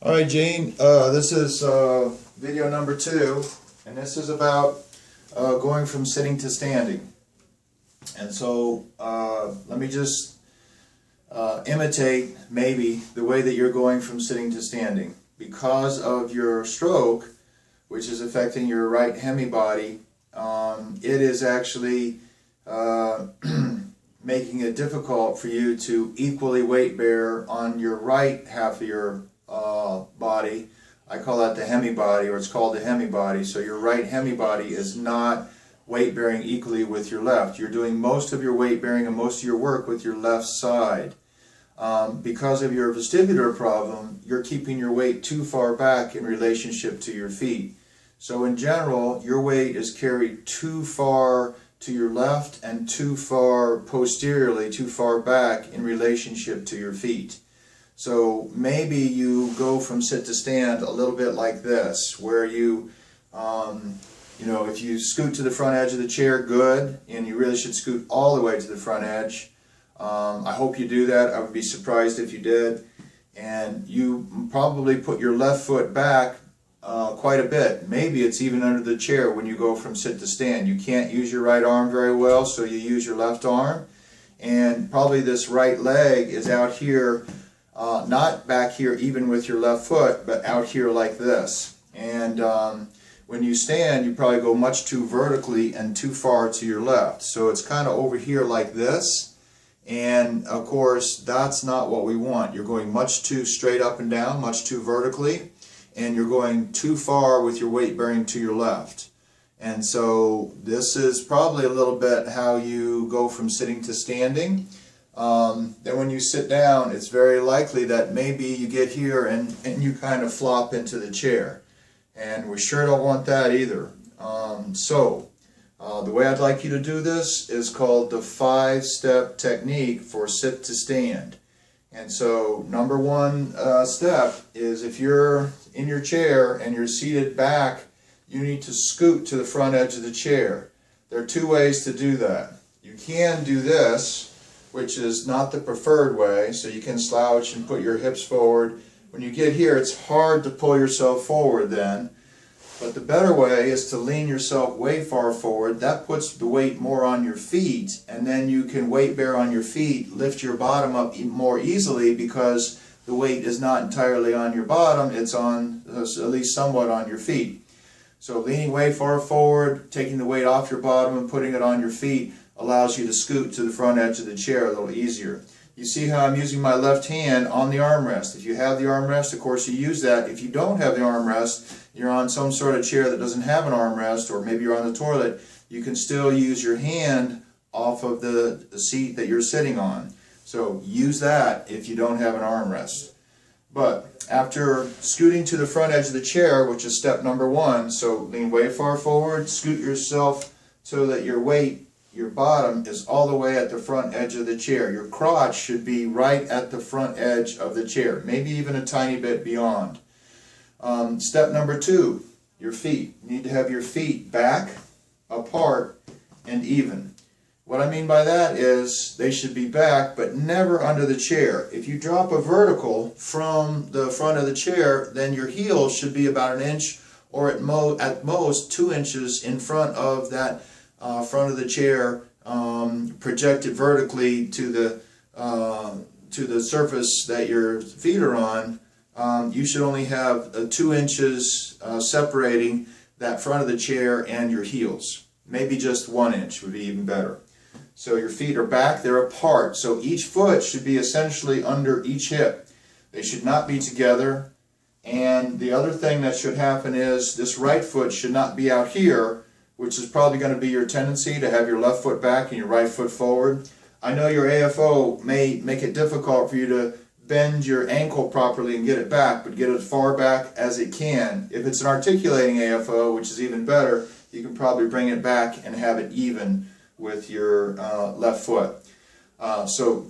All right, Gene, this is video number 2, and this is about going from sitting to standing. And so let me just imitate maybe the way that you're going from sitting to standing. Because of your stroke, which is affecting your right hemibody, it is actually making it difficult for you to equally weight bear on your right half of your body. I call that the hemibody, or it's called the hemibody. So your right hemibody is not weight bearing equally with your left. You're doing most of your weight bearing and most of your work with your left side. Because of your vestibular problem, you're keeping your weight too far back in relationship to your feet. So in general, your weight is carried too far to your left and too far posteriorly, too far back in relationship to your feet. So maybe you go from sit to stand a little bit like this, where you if you scoot to the front edge of the chair, good, and you really should scoot all the way to the front edge. I hope you do that. I would be surprised if you did. And you probably put your left foot back quite a bit. Maybe it's even under the chair when you go from sit to stand. You can't use your right arm very well, so you use your left arm. And probably this right leg is out here, not back here even with your left foot, but out here like this. And when you stand, you probably go much too vertically and too far to your left. So it's kind of over here like this. And of course, that's not what we want. You're going much too straight up and down, much too vertically, and you're going too far with your weight bearing to your left. And so this is probably a little bit how you go from sitting to standing. Then when you sit down, it's very likely that maybe you get here and you kind of flop into the chair. And we sure don't want that either. The way I'd like you to do this is called the 5-step technique for sit to stand. And so number one step is, if you're in your chair and you're seated back, you need to scoot to the front edge of the chair. There are 2 ways to do that. You can do this, which is not the preferred way, so you can slouch and put your hips forward. When you get here, it's hard to pull yourself forward then. But the better way is to lean yourself way far forward. That puts the weight more on your feet, and then you can weight bear on your feet, lift your bottom up more easily because the weight is not entirely on your bottom, it's on at least somewhat on your feet. So leaning way far forward, taking the weight off your bottom and putting it on your feet allows you to scoot to the front edge of the chair a little easier. You see how I'm using my left hand on the armrest. If you have the armrest, of course you use that. If you don't have the armrest, you're on some sort of chair that doesn't have an armrest, or maybe you're on the toilet, you can still use your hand off of the seat that you're sitting on. So use that if you don't have an armrest. But after scooting to the front edge of the chair, which is step number 1, so lean way far forward, scoot yourself so that your weight, your bottom, is all the way at the front edge of the chair. Your crotch should be right at the front edge of the chair, maybe even a tiny bit beyond. Step number 2, your feet. You need to have your feet back, apart, and even. What I mean by that is they should be back, but never under the chair. If you drop a vertical from the front of the chair, then your heels should be about 1 inch, or at most 2 inches in front of that front of the chair, projected vertically to the surface that your feet are on. You should only have 2 inches separating that front of the chair and your heels. Maybe just 1 inch would be even better. So your feet are back, they're apart. So each foot should be essentially under each hip. They should not be together. And the other thing that should happen is this right foot should not be out here, which is probably going to be your tendency to have your left foot back and your right foot forward. I know your AFO may make it difficult for you to bend your ankle properly and get it back, but get it as far back as it can. If it's an articulating AFO, which is even better, you can probably bring it back and have it even with your left foot. So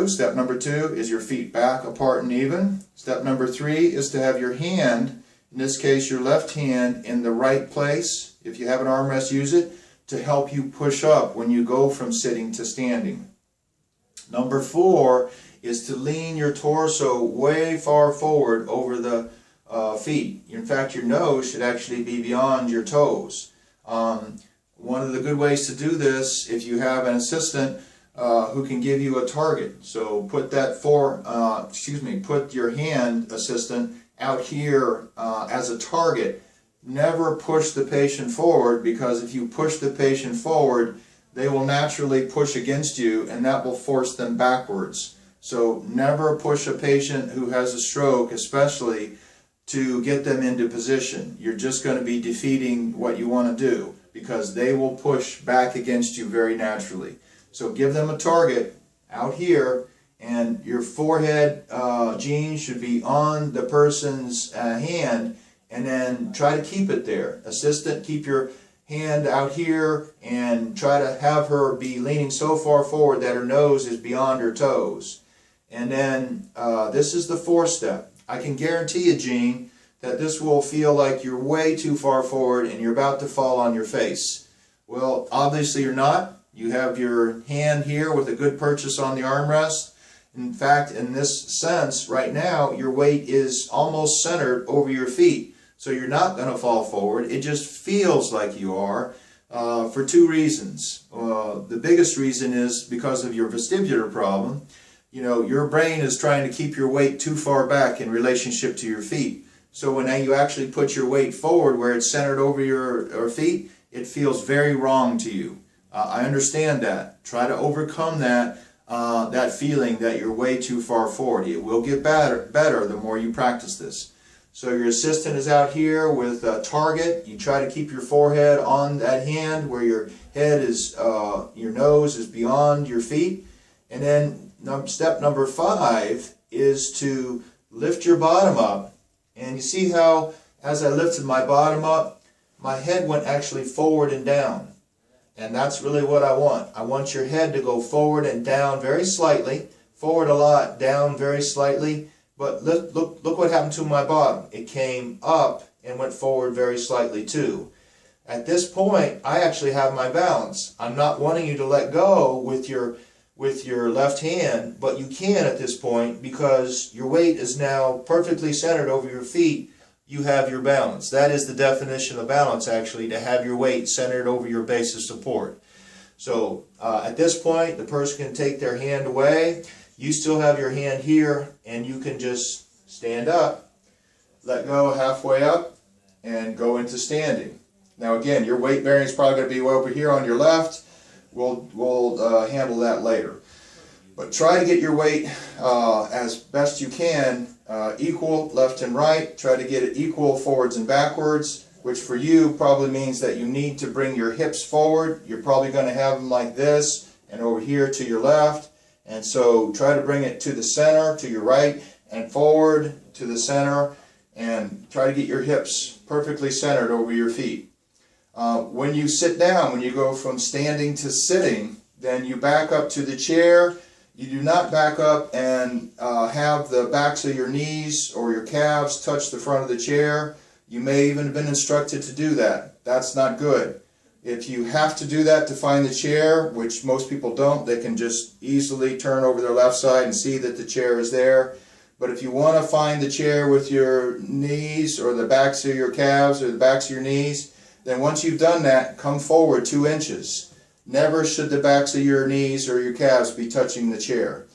step number two is your feet back, apart, and even. Step number 3 is to have your hand, in this case your left hand, in the right place. If you have an armrest, use it to help you push up when you go from sitting to standing. Number 4 is to lean your torso way far forward over the feet. In fact, your nose should actually be beyond your toes. One of the good ways to do this, if you have an assistant who can give you a target. So put that put your hand, assistant, out here as a target. Never push the patient forward, because if you push the patient forward, they will naturally push against you, and that will force them backwards. So never push a patient who has a stroke, especially, to get them into position. You're just going to be defeating what you want to do, because they will push back against you very naturally. So give them a target out here, and your forehead, Gene, should be on the person's hand, and then try to keep it there. Assistant, keep your hand out here and try to have her be leaning so far forward that her nose is beyond her toes. And then this is the fourth step. I can guarantee you, Gene, that this will feel like you're way too far forward and you're about to fall on your face. Well, obviously you're not. You have your hand here with a good purchase on the armrest. In fact, in this sense, right now, your weight is almost centered over your feet. So you're not going to fall forward. It just feels like you are for two reasons. The biggest reason is because of your vestibular problem. You know, your brain is trying to keep your weight too far back in relationship to your feet. So when you actually put your weight forward where it's centered over your feet, it feels very wrong to you. I understand that. Try to overcome that feeling that you're way too far forward. It will get better the more you practice this. So your assistant is out here with a target. You try to keep your forehead on that hand where your head is, your nose is beyond your feet. And then step number 5 is to lift your bottom up. And you see how, as I lifted my bottom up, my head went actually forward and down. And that's really what I want. I want your head to go forward and down very slightly, forward a lot, down very slightly. But look what happened to my bottom. It came up and went forward very slightly too. At this point, I actually have my balance. I'm not wanting you to let go with your left hand, but you can at this point because your weight is now perfectly centered over your feet. You have your balance. That is the definition of balance, actually, to have your weight centered over your base of support. So at this point, the person can take their hand away. You still have your hand here, and you can just stand up, let go halfway up, and go into standing. Now again, your weight bearing is probably going to be over here on your left. We'll handle that later. But try to get your weight as best you can equal left and right. Try to get it equal forwards and backwards, which for you probably means that you need to bring your hips forward. You're probably going to have them like this and over here to your left. And so try to bring it to the center, to your right, and forward to the center, and try to get your hips perfectly centered over your feet. When you sit down, when you go from standing to sitting, then you back up to the chair. You do not back up and have the backs of your knees or your calves touch the front of the chair. You may even have been instructed to do that. That's not good. If you have to do that to find the chair, which most people don't, they can just easily turn over their left side and see that the chair is there. But if you want to find the chair with your knees or the backs of your calves or the backs of your knees, then once you've done that, come forward 2 inches. Never should the backs of your knees or your calves be touching the chair.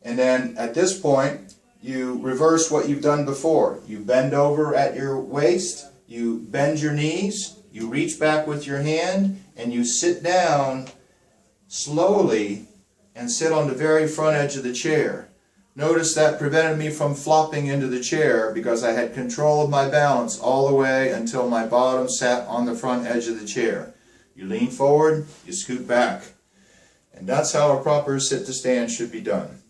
And then at this point, you reverse what you've done before. You bend over at your waist, you bend your knees, you reach back with your hand, and you sit down slowly and sit on the very front edge of the chair. Notice that prevented me from flopping into the chair because I had control of my balance all the way until my bottom sat on the front edge of the chair. You lean forward, you scoot back. And that's how a proper sit to stand should be done.